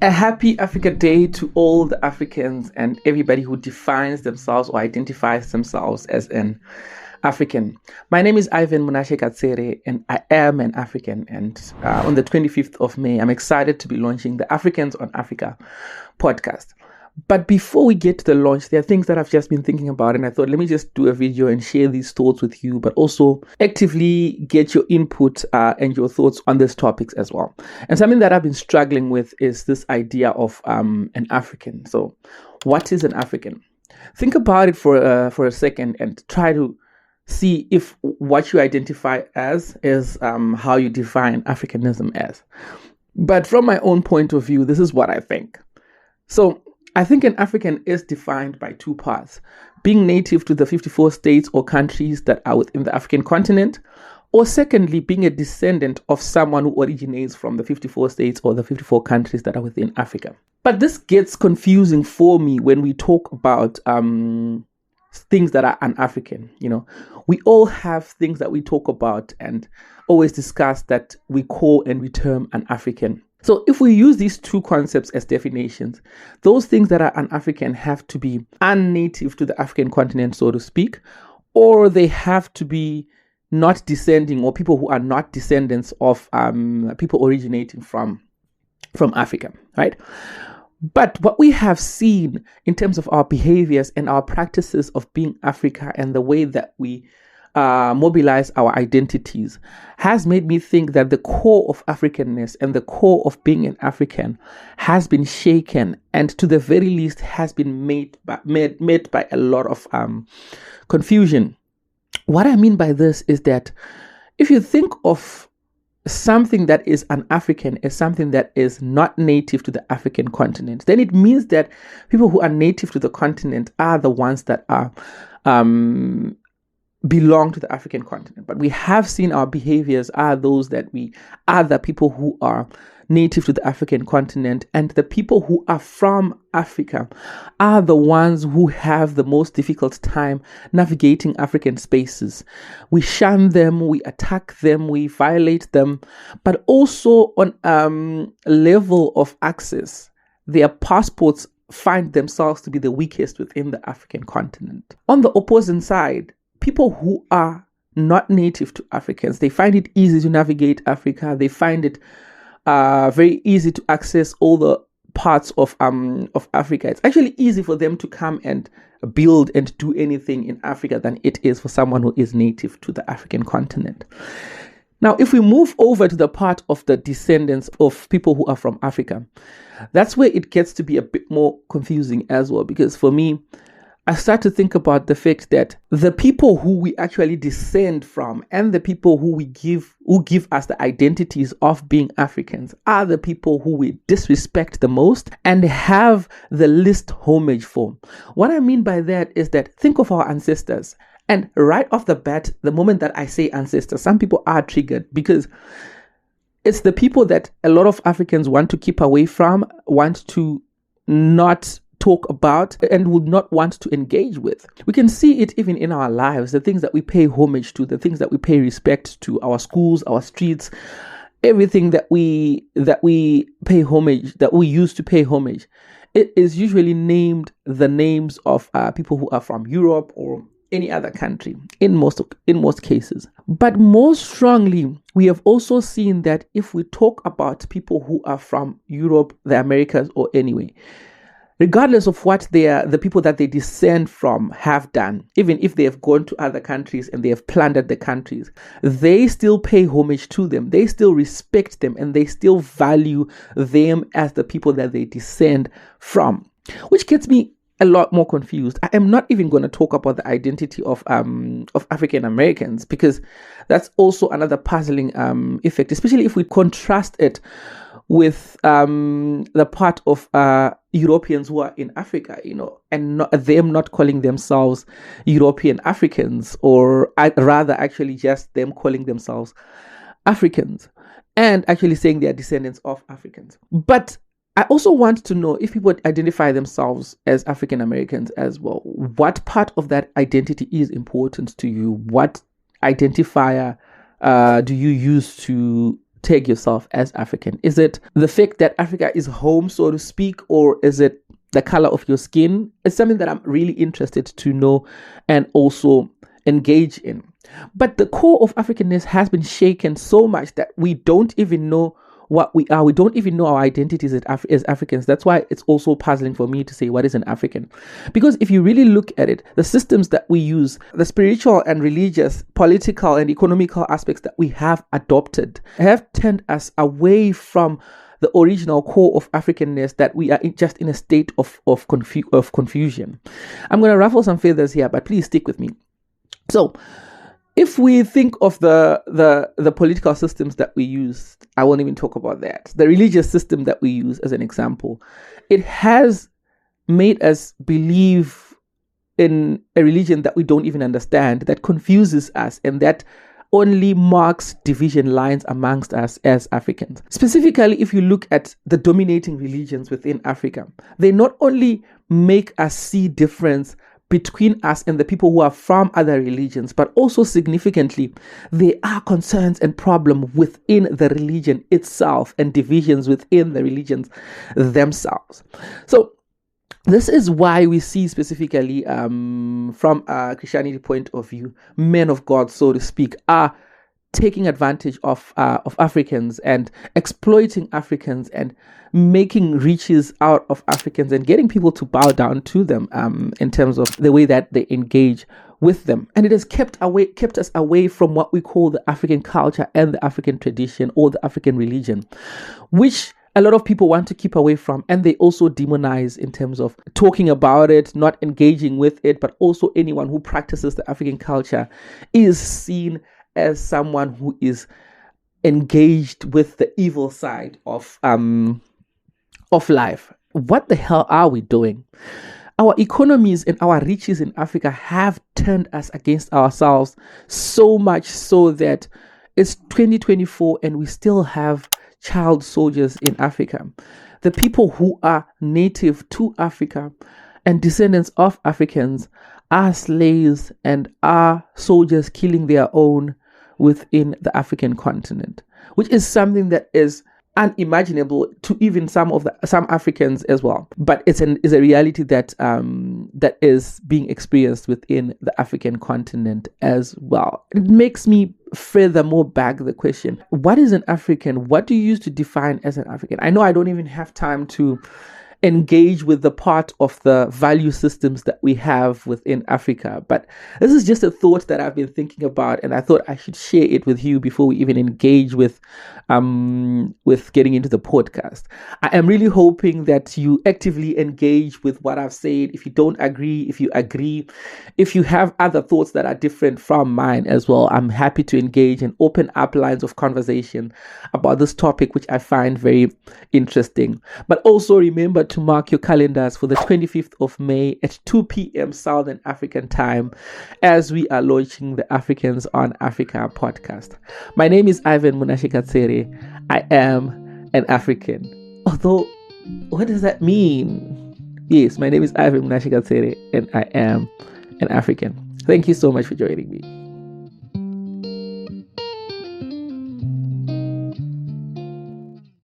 A happy Africa Day to all the Africans and everybody who defines themselves or identifies themselves as an African. My name is Ivan Katsere and I am an African. And on the 25th of May, I'm excited to be launching the Africans on Africa podcast. But before we get to the launch, there are things that I've just been thinking about, and I thought, let me just do a video and share these thoughts with you, but also actively get your input and your thoughts on these topics as well. And something that I've been struggling with is this idea of an African. So what is an African? Think about it for a second and try to see if what you identify as is how you define Africanism as. But from my own point of view, this is what I think. So I think an African is defined by two parts: being native to the 54 states or countries that are within the African continent, or secondly, being a descendant of someone who originates from the 54 states or the 54 countries that are within Africa. But this gets confusing for me when we talk about things that are un-African. You know, we all have things that we talk about and always discuss that we call and we term un-African. So if we use these two concepts as definitions, those things that are un-African have to be unnative to the African continent, so to speak, or they have to be not descending, or people who are not descendants of people originating from Africa, right? But what we have seen in terms of our behaviors and our practices of being Africa and the way that we mobilize our identities has made me think that the core of Africanness and the core of being an African has been shaken, and to the very least has been made by a lot of confusion. What I mean by this is that if you think of something that is an African as something that is not native to the African continent, then it means that people who are native to the continent are the ones that are belong to the African continent. But we have seen our behaviors are those that we are the people who are native to the African continent, and the people who are from Africa are the ones who have the most difficult time navigating African spaces. We shun them, we attack them, we violate them, but also on level of access, their passports find themselves to be the weakest within the African continent. On the opposite side, people who are not native to Africans, they find it easy to navigate Africa. They find it very easy to access all the parts of Africa. It's actually easy for them to come and build and do anything in Africa than it is for someone who is native to the African continent. Now, if we move over to the part of the descendants of people who are from Africa, that's where it gets to be a bit more confusing as well, because for me, I start to think about the fact that the people who we actually descend from and the people who give us the identities of being Africans are the people who we disrespect the most and have the least homage for. What I mean by that is that think of our ancestors, and right off the bat, the moment that I say ancestors, some people are triggered because it's the people that a lot of Africans want to keep away from, want to not talk about, and would not want to engage with. We can see it even in our lives, the things that we pay homage to, the things that we pay respect to, our schools, our streets, everything that we pay homage, that we used to pay homage. It is usually named the names of people who are from Europe or any other country in most cases. But more strongly, we have also seen that if we talk about people who are from Europe, the Americas, or anyway, regardless of what the people that they descend from have done, even if they have gone to other countries and they have plundered the countries, they still pay homage to them. They still respect them and they still value them as the people that they descend from, which gets me a lot more confused. I am not even going to talk about the identity of African Americans, because that's also another puzzling effect, especially if we contrast it with the part of Europeans who are in Africa, and them not calling themselves European Africans, or rather actually just them calling themselves Africans and actually saying they are descendants of Africans. But I also want to know, if people identify themselves as African Americans as well, what part of that identity is important to you? What identifier do you use to tag yourself as African? Is it the fact that Africa is home, so to speak, or is it the color of your skin? It's something that I'm really interested to know and also engage in. But the core of Africanness has been shaken so much that we don't even know what we are. We don't even know our identities as Africans. That's why it's also puzzling for me to say what is an African. Because if you really look at it, the systems that we use, the spiritual and religious, political and economical aspects that we have adopted have turned us away from the original core of Africanness, that we are just in a state of confusion. I'm going to ruffle some feathers here, but please stick with me. So, if we think of the political systems that we use, I won't even talk about that. The religious system that we use as an example, it has made us believe in a religion that we don't even understand, that confuses us, and that only marks division lines amongst us as Africans. Specifically, if you look at the dominating religions within Africa, they not only make us see difference between us and the people who are from other religions, but also significantly, there are concerns and problems within the religion itself and divisions within the religions themselves. So this is why we see specifically from a Christianity point of view, men of God, so to speak, are taking advantage of Africans and exploiting Africans and making riches out of Africans and getting people to bow down to them in terms of the way that they engage with them. And it has kept us away from what we call the African culture and the African tradition or the African religion, which a lot of people want to keep away from, and they also demonize in terms of talking about it, not engaging with it, but also anyone who practices the African culture is seen as someone who is engaged with the evil side of life. What the hell are we doing? Our economies and our riches in Africa have turned us against ourselves, so much so that it's 2024 and we still have child soldiers in Africa. The people who are native to Africa and descendants of Africans are slaves and are soldiers killing their own within the African continent, which is something that is unimaginable to even some Africans as well. But it's a reality that that is being experienced within the African continent as well. It makes me furthermore back the question: what is an African? What do you use to define as an African? I know I don't even have time to engage with the part of the value systems that we have within Africa, but this is just a thought that I've been thinking about, and I thought I should share it with you before we even engage with getting into the podcast. I am really hoping that you actively engage with what I've said. If you don't agree, if you agree, if you have other thoughts that are different from mine as well, I'm happy to engage and open up lines of conversation about this topic, which I find very interesting. But also remember to mark your calendars for the 25th of May at 2 p.m. Southern African time as we are launching the Africans on Africa podcast. My name is Ivan Katsere. I am an African. Although, what does that mean? Yes, my name is Ivan Katsere and I am an African. Thank you so much for joining me.